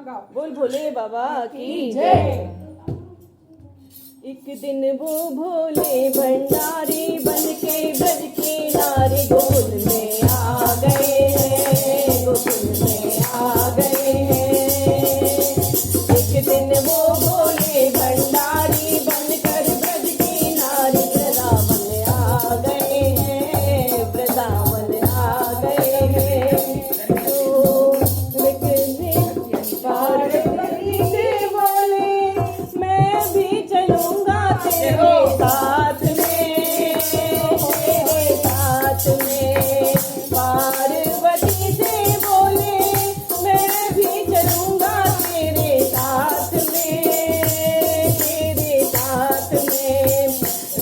बोल भोले बाबा की जय। एक दिन वो भोले भंडारी बन के ब्रज की नारी गोकुल में आ गए हैं, गोकुल में आ गए हैं। एक दिन वो भोले भंडारी बनकर ब्रज की नारी वृंदावन आ गए हैं, वृंदावन आ गए हैं। पार्वती से बोले मैं भी चलूंगा तेरे साथ में, तेरे साथ में। पार्वती से बोले मैं भी चलूंगा तेरे साथ में, तेरे साथ में।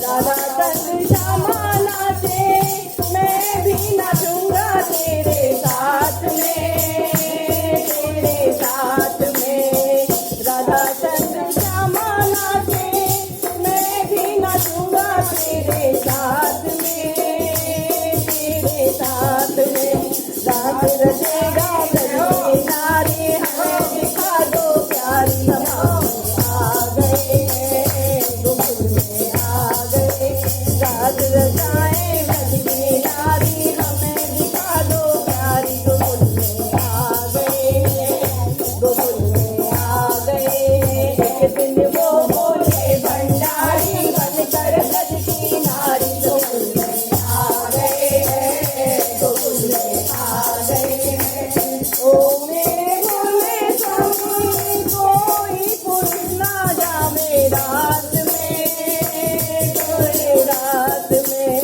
राधा कृष्ण श्यामा नाचे मैं भी नाचूंगा तेरे साथ में, तेरे साथ में। राधा चंद्र श्यामा नाचे मैं भी नाचूंगा तेरे साथ में, तेरे साथ में। रात रचेगा ब्रज नारी हमें दिखा दो प्यारी आ गए हैं, गोकुल में आ गए। रात रचाए ब्रज की नारी हमें दिखा दो प्यारी, गोकुल में आ गए हैं, गोकुल में आ गए हैं। एक दिन वो भोले भंडारी बनकर ब्रज की नारी गोकुल में आ गए हैं, गोकुल में आ गए हैं। ओ मेरे भोले स्वामी कोई पुरुष ना जावे रात में, कोई रात में।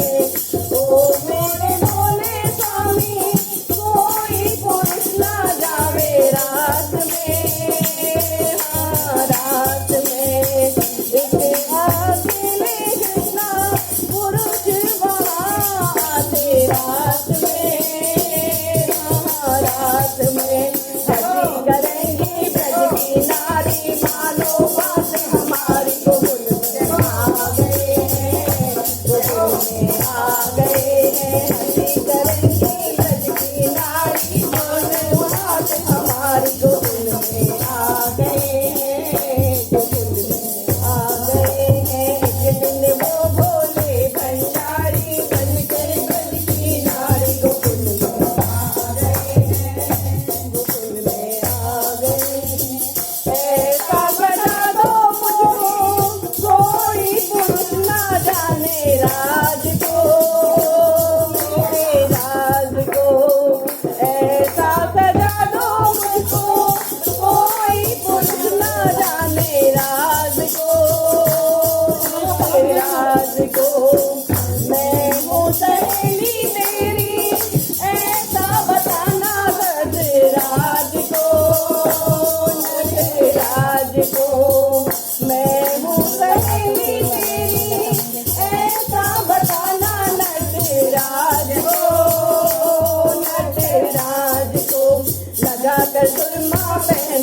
ओ मेरे भोले स्वामी कोई पुरुष ना जावे रात में, हाँ रात में। एक अकेले कृष्णा पुरुष वहाँ आते रात में, हाँ रात में। हंसी करेंगी ब्रज की नारी मानो बात हमारी, गोकुल में आ गए हैं, गोकुल में आ गए हैं। हंसी करेंगी ब्रज की नारी मानो बात हमारी, गोकुल में आ गए हैं, गोकुल में आ गए हैं। एक दिन वो भोले भंडारी बनकर ब्रज की नारी गोकुल में आ गए हैं, गोकुल में आ गए हैं। ऐसा बना दो मुझको कोई पुरुष ना जाने राज को, मेरे राज को। ऐसा सजा दो मुझको कोई पुरुष ना जाने राज को, मेरे राज को। मैं हूँ सहेली तेरी ऐसा बताना नटराज को, नटराज को। मैं हूँ सहेली तेरी ऐसा बताना नटराज को, नटराज को। लगा कर सुरमा पहन